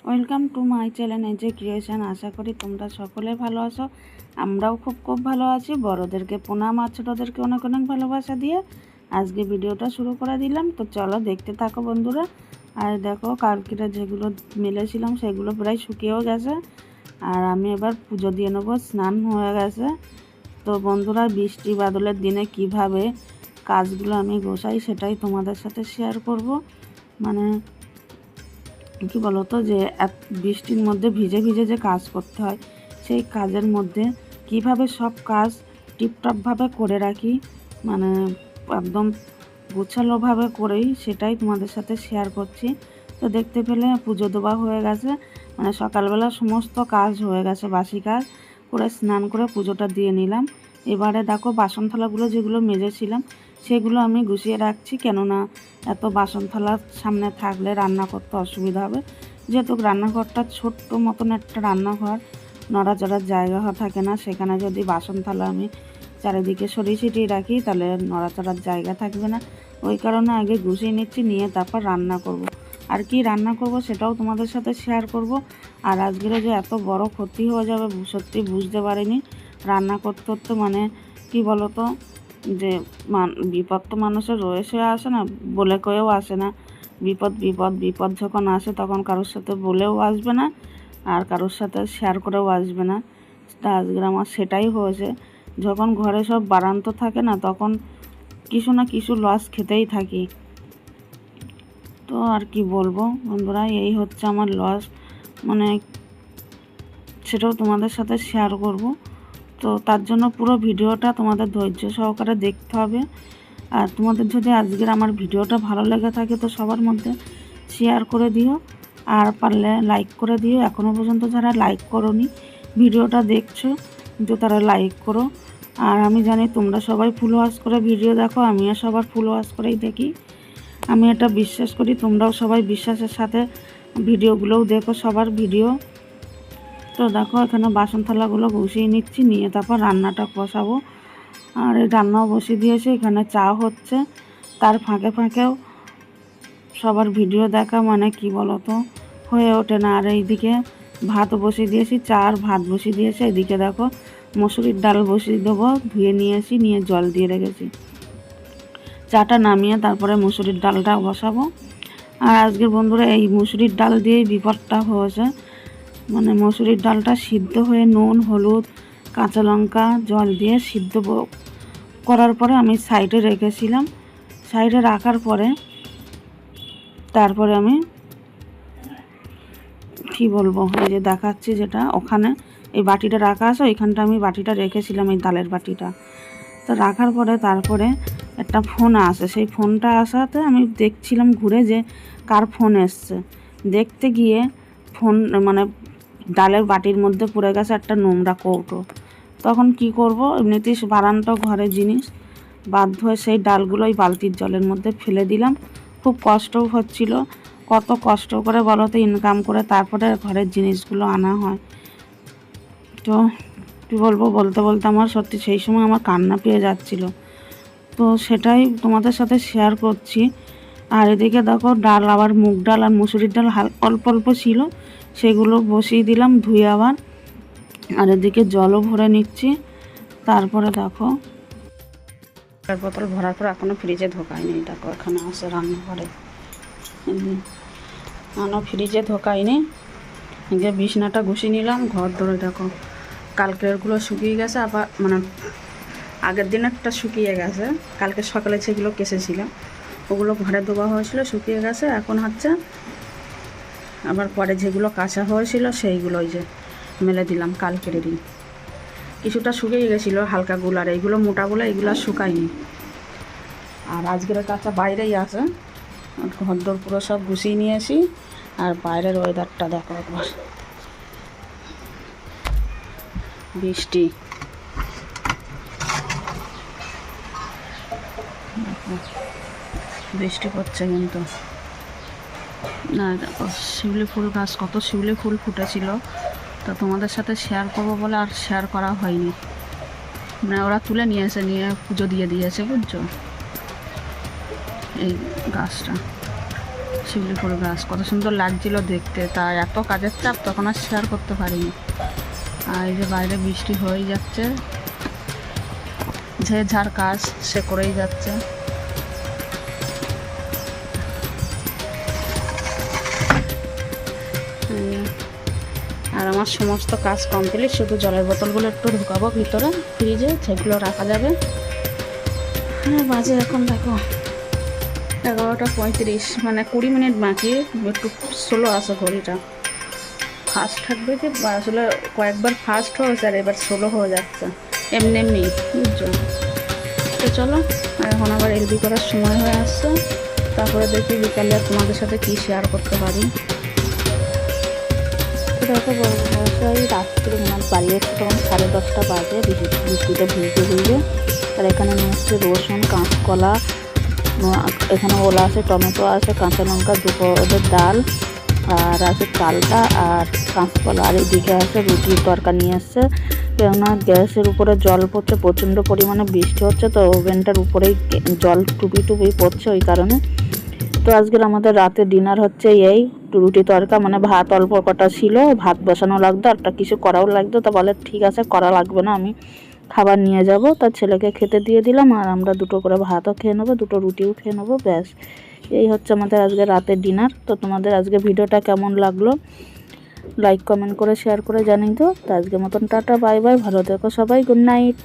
Welcome to my channel AJ creation. আশা করি তোমরা সকলে ভালো আছো। আমরাও খুব ভালো আছি। বড়োদেরকে প্রণাম আর ছোটোদেরকে অনেক অনেক ভালোবাসা দিয়ে আজকে ভিডিওটা শুরু করে দিলাম। তো চলো দেখতে থাকো বন্ধুরা। আর দেখো কালকেটা যেগুলো মেলেছিলাম সেগুলো প্রায় শুকিয়েও গেছে। আর আমি এবার পুজো দিয়ে নেবো, স্নান হয়ে গেছে। তো বন্ধুরা, বৃষ্টি বাদলের দিনে কিভাবে কাজগুলো আমি গোছাই সেটাই তোমাদের সাথে শেয়ার করব। মানে কি বলতো, যে বৃষ্টির মধ্যে ভিজে ভিজে যে কাজ করতে হয়, সেই কাজের মধ্যে কিভাবে সব কাজ টিপটপভাবে করে রাখি, মানে একদম গোছালোভাবে করেই, সেটাই তোমাদের সাথে শেয়ার করছি। তো দেখতে পেলে পুজো দেওয়া হয়ে গেছে, মানে সকালবেলা সমস্ত কাজ হয়ে গেছে, বাসি কাজ করে স্নান করে পুজোটা দিয়ে নিলাম। এবারে দেখো বাসন থালাগুলো যেগুলো মেজেছিলাম সেগুলো আমি গুছিয়ে রাখছি, কেননা এত বাসন থালা সামনে থাকলে রান্না করতে অসুবিধা হবে। যেহেতু রান্নাঘরটা ছোট্ট মতন একটা রান্নাঘর, নড়াচড়ার জায়গা থাকে না, সেখানে যদি বাসন থালা আমি চারিদিকে সরিয়ে ছিটিয়ে রাখি তাহলে নড়াচড়ার জায়গা থাকবে না। ওই কারণে আগে গুছিয়ে নিচ্ছি, নিয়ে তারপর রান্না করব। আর কি রান্না করব সেটাও তোমাদের সাথে শেয়ার করব। আর আজকের যে এত বড় ক্ষতি হয়ে যাবে সত্যি বুঝতে পারিনি রান্না করতে করতে। মানে কি বলতো, যে বিপদ তো মানুষের রয়েছে, আসে না, বলে কয়েও আসে না। বিপদ বিপদ বিপদ যখন আসে তখন কারোর সাথে বলেও আসবে না, আর কারোর সাথে শেয়ার করেও আসবে না। তা আজকে আমার সেটাই হয়েছে। যখন ঘরে সব বারান্ত থাকে না, তখন কিছু না কিছু লস খেতেই থাকি। তো আর কি বলবো বন্ধুরা, এই হচ্ছে আমার লস, মানে সেটাও তোমাদের সাথে শেয়ার করব। তো তার জন্য পুরো ভিডিওটা তোমাদের ধৈর্য সহকারে দেখতে হবে। আর তোমাদের যদি আজকের আমার ভিডিওটা ভালো লেগে থাকে তো সবার মধ্যে শেয়ার করে দিও, আর পারলে লাইক করে দিও। এখনও পর্যন্ত যারা লাইক করোনি, ভিডিওটা দেখছো, কিন্তু তারা লাইক করো। আর আমি জানি তোমরা সবাই ফুল ওয়াশ করে ভিডিও দেখো, আমিও সবার ফুল ওয়াশ করেই দেখি। আমি এটা বিশ্বাস করি, তোমরাও সবাই বিশ্বাসের সাথে ভিডিওগুলোও দেখো, সবার ভিডিও। তো দেখো এখানে বাসন থালাগুলো গুছিয়ে নিচ্ছি, নিয়ে তারপর রান্নাটা বসাবো। আর এই রান্নাও বসিয়ে দিয়েছে, এখানে চা হচ্ছে। তার ফাঁকে ফাঁকেও সবার ভিডিও দেখা মানে কি বলতো হয়ে ওঠে না। আর এইদিকে ভাত বসিয়ে দিয়েছি, চা আর ভাত বসিয়ে দিয়েছে। এদিকে দেখো মসুরির ডাল বসিয়ে দেবো, ধুয়ে নিয়েছি, নিয়ে জল দিয়ে রেখেছি। চাটা নামিয়ে তারপরে মসুরির ডালটা বসাবো। আর আজকের বন্ধুরা এই মসুরির ডাল দিয়েই বিপদটা হয়েছে। মানে মসুরির ডালটা সিদ্ধ হয়ে নুন হলুদ কাঁচা লঙ্কা জল দিয়ে সিদ্ধ করার পরে আমি সাইডে রেখেছিলাম। সাইডে রাখার পরে তারপরে আমি কি বলবো, এই যে দেখাচ্ছি যেটা ওখানে এই বাটিটা রাখা আছে, ওইখানটা আমি বাটিটা রেখেছিলাম, এই ডালের বাটিটা। তো রাখার পরে তারপরে একটা ফোন আসে, সেই ফোনটা আসাতে আমি দেখছিলাম ঘুরে যে কার ফোন এসছে। দেখতে গিয়ে ফোন মানে ডালের বাটির মধ্যে পড়ে গেছে একটা নোংরা কৌটো। তখন কি করব, এমনিতেই বারান্ত ঘরের জিনিস, বাধ্য হয়ে সেই ডালগুলো ওই বালতির জলের মধ্যে ফেলে দিলাম। খুব কষ্টও হচ্ছিল, কত কষ্ট করে বলো তো ইনকাম করে তারপরে ঘরের জিনিসগুলো আনা হয়। তো কী বলবো, বলতে বলতে আমার সত্যি সেই সময় আমার কান্না পেয়ে যাচ্ছিল। তো সেটাই তোমাদের সাথে শেয়ার করছি। আর এদিকে দেখো ডাল, আবার মুগ ডাল আর মুসুরির ডাল অল্প অল্প ছিল, সেগুলো বসিয়ে দিলাম ধুয়ে আবার। আর এদিকে জলও ভরে নিচ্ছি। তারপরে দেখো বোতল ভরার পর এখনও ফ্রিজে ঢোকায়নি। দেখো এখানে আসে রান্নাঘরে, এখনও ফ্রিজে ঢোকায়নি। যে বিছনাটা গুছিয়ে নিলাম, ঘর ধরে দেখো কালকেরগুলো শুকিয়ে গেছে, আবার মানে আগের দিনেরটা শুকিয়ে গেছে, কালকে সকালে যেগুলো কেসেছিলাম ওগুলো ঘরে দেওয়া হয়েছিল, শুকিয়ে গেছে। এখন হচ্ছে আবার পরে যেগুলো কাঁচা হয়েছিল সেইগুলোই যে মেলে দিলাম কালকেরই। কিছুটা শুকিয়ে গেছিলো হালকা গুলার, এইগুলো মোটাগুলো, এইগুলো আর শুকায়নি। আর আজকের কাঁচা বাইরেই আছে। ঘরদোর পুরো সব গুছিয়ে নিয়েছি। আর বাইরের ওয়েদারটা দেখো একবার, বৃষ্টি। বৃষ্টি পড়ছে কিন্তু না। দেখো শিউলি ফুল গাছ, কত শিউলি ফুল ফুটেছিল, তো তোমাদের সাথে শেয়ার করবো বলে আর শেয়ার করা হয়নি। মানে ওরা তুলে নিয়েছে, নিয়ে পুজো দিয়ে দিয়েছে, বুঝছো। এই গাছটা শিউলিফুল গাছ কত সুন্দর লাগছিল দেখতে, তা এত কাজের চাপ তখন আর শেয়ার করতে পারিনি। আর এই যে বাইরে বৃষ্টি হয়েই যাচ্ছে, যে যার কাজ সে করেই যাচ্ছে। আর আমার সমস্ত কাজ কমপ্লিট, শুধু জলের বোতলগুলো একটু ঢুকাবো ভিতরে ফ্রিজে, সেগুলো রাখা যাবে। হ্যাঁ বাজে এখন দেখো 11:35, মানে 20 মিনিট বাকি, একটু স্লো আছে ঘড়িটা। ফাস্ট থাকবে কি আসলে কয়েকবার ফাস্ট হয়েছে আর এবার স্লো হয়ে যাচ্ছে এমনি এমনি, বুঝছো? তো চলো, এখন আবার এলবি করার সময় হয়ে আসছে, তারপরে দেখি বিকালে তোমাদের সাথে কি শেয়ার করতে পারি। তো দেখো বসাই রাত্রে মানে বাড়ি এসে তখন 10:30 বাজে, বৃষ্টিতে ভিজে। আর এখানে নিয়ে এসছে রসুন, কাঁচকলা, এখানে ওলা আছে, টমেটো আছে, কাঁচা লঙ্কা, দুটো ওদের ডাল, আর আছে চালটা আর কাঁচকলা। আর এদিকে আছে রুটির তরকারি নিয়ে এসছে, কেননা গ্যাসের উপরে জল পড়ছে, প্রচণ্ড পরিমাণে বৃষ্টি হচ্ছে, তো ওভেনটার উপরেই জল টুপি পড়ছে ওই কারণে। তো আজকের আমাদের রাতে ডিনার হচ্ছে এই রুটি তরকা, মানে ভাত অল্প কটা ছিল, ভাত বসানো লাগতো, একটা কিছু করাও লাগতো। তা বলে ঠিক আছে করা লাগবে না, আমি খাবার নিয়ে যাব। তার ছেলেকে খেতে দিয়ে দিলাম, আর আমরা দুটো করে ভাতও খেয়ে নেবো, দুটো রুটিও খেয়ে নেবো, ব্যাস। এই হচ্ছে আমাদের আজকে রাতের ডিনার। তো তোমাদের আজকে ভিডিওটা কেমন লাগলো লাইক কমেন্ট করে শেয়ার করে জানিয়ে দাও। তো আজকের মতন টাটা, বাই বাই, ভালো থেকো সবাই, গুড নাইট।